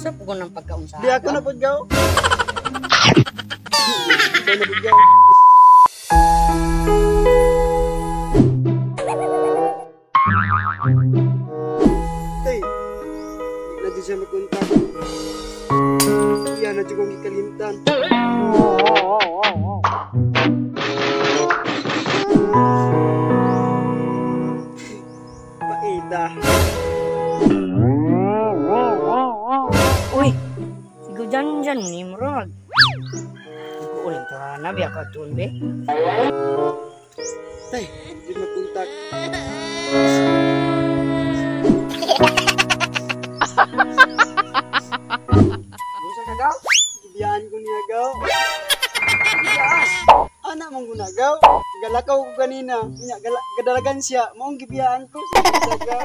Sa pugon ng pagkaunsa. Di ako na pud gaw. Ikaw na pud gaw. Tay, na di siya makontak. Yan na jud kong ikalimtan. Paida. Uy, sigo dyan ni Murag. Ko ulit to na biya ka tuon be. Tay, di makontak. Busa ka gaw? Gibiyaan ko niya gaw. Anak mong gunagaw. Galakaw ko kanina. Gadalagan siya. Maong gibiyaan ko. Sa gaw.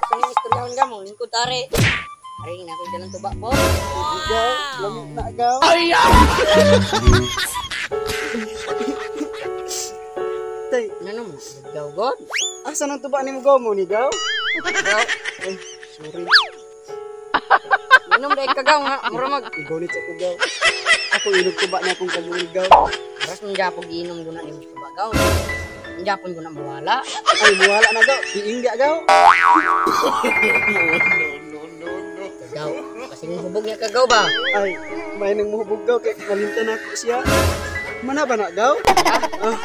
Sa istoryahan ka mo, ko tare. Ari na ko dalang tuba po. Gaw, lamig na gaw. Tay, Ano mo? Gaw god. asa nang tuba ni mo gaw mo ni gaw? Gaw. Ay, sorry. Inom dai ka gaw nga, Murag. Igonit ako gaw. Ako inog tuba na akong kagul gaw. Ras mong japog inom guna ni tuba gaw. Japon guna mawala. Ay, buwala na gaw. Iingga gaw. Gaw. Kasi mong hubog niya ka gaw ba? Ay, may nang muhubog gaw. Kaya malintan ako siya. Mana ba na gaw? Ah,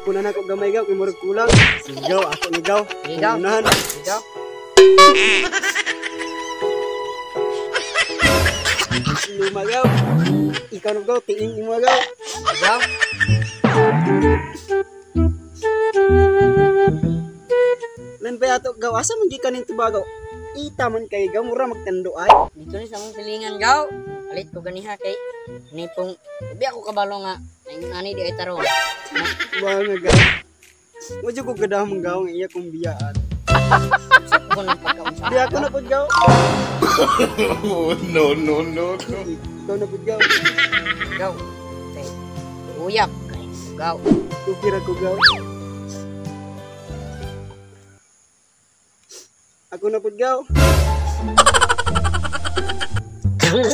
kuna na ako gamay gaw. Kaya murag kulang. Sige gaw, ako ni gaw. Sige gaw. Unahan. Sige gaw. Luma gaw. Ikaw na gaw. Tiing mo gaw. Sige gaw. Lan ba ato gaw? Asa man gikan ning tuba gaw? Ita man kay gaw. Mura magtando ay. Dito ni sa mong silingan gaw. Alit ko ganiha kay nipong biya ko kabalo nga. Nani di ay tarong. Ba nga gaw. Medyo ko gadah mong gaw. Ang iya kong biyaan. Sa pugon ng pagkaunsa. Di ako na pud gaw. No. Ikaw na pud gaw. Gaw. Say, uyap. Gaw. Ukira ko gaw. Ako na pud gaw.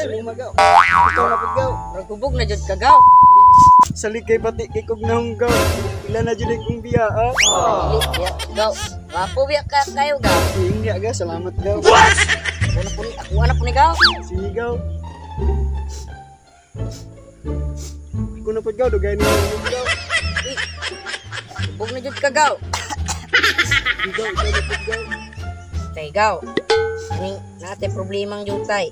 Luma gaw. Ikaw na pud gaw. Ragubog na jud ka gaw. Salig kay pati kay kog nahong gaw. Ila na jud kong biyaan. Dili, biya, gaw. Wapo biya ka kayo gaw. Hindi aga, salamat gaw. Ako anak po ni gaw. Sige gaw. Ako na pud gaw. Dugay na yung gaw. Ragubog na jud ka gaw. Sige gaw. Ikaw na pud gaw. Tay gaw. Aning nate problemang jud tay.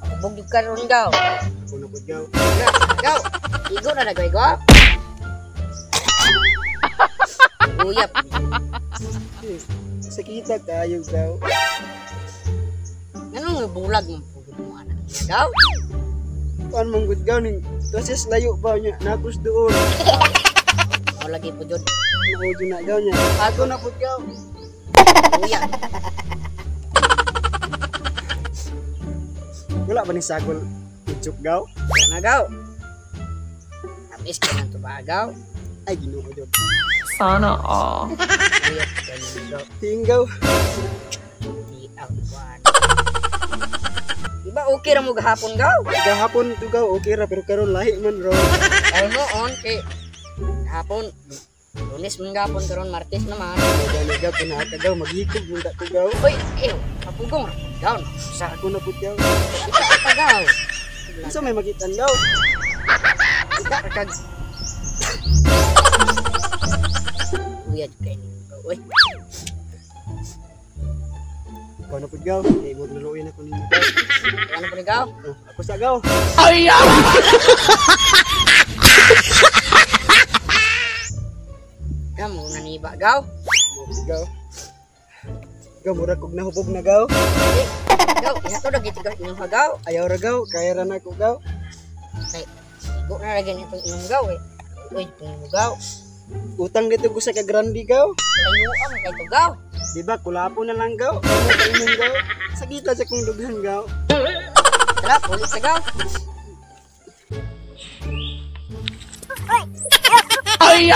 Ragubog jud ka ron gaw. Ako na pud gaw. Gaw. Igo na nagay gaw. Uyap. Sakita kayo gaw. Anong bulag mo pugod mo anak? Gaw. Kuan mong gud gaw ning kasi layo ba niya nakus doon. O lagi po jud. Naujo na gaw niya. Ako na pud gaw. Uyap. Wala ba ni sagol ichuk gaw? Wala na gaw. Amis ka ng tubagaw. Ay Ginoo jud. Sana all. Uyap ka ng gaw. Tinggaw. Di ang buwan. Diba okay ra mo gahapon gaw? Gahapon to gaw okay ra pero karon lahi man ro. Ay mo on kay hapon. Lunes man gahapon karon Martes naman. Gani gaw pinaka gaw maghikog munda ko gaw. Uy, kapugong ra. Gaw. Sa Ako na pud gaw. kita ka gaw. Unsa may makitan gaw? Kita ka kag. Uyad kay ni gaw. Uy, Ako na pud gaw. Kay mo laluin ako nimo gaw. ano po ni gaw? Ako sa gaw. Kamu naniba gaw? Mo pud gaw. Gaw mura kog nahubog na gaw. Gaw, ihato na gitigas inyong hagaw. Ayaw ra gaw, kaya ra na ko gaw. Kay, igo na lagi nitong inyong gaw eh. Uy, inyong gaw. Utang dito ko sa kagrandi gaw. Layuan kay to gaw. Di ba kulapo na lang gaw. Ano ka inyong gaw? Sagita sa kong dughan gaw. Tara, pulit sa gaw. Ay!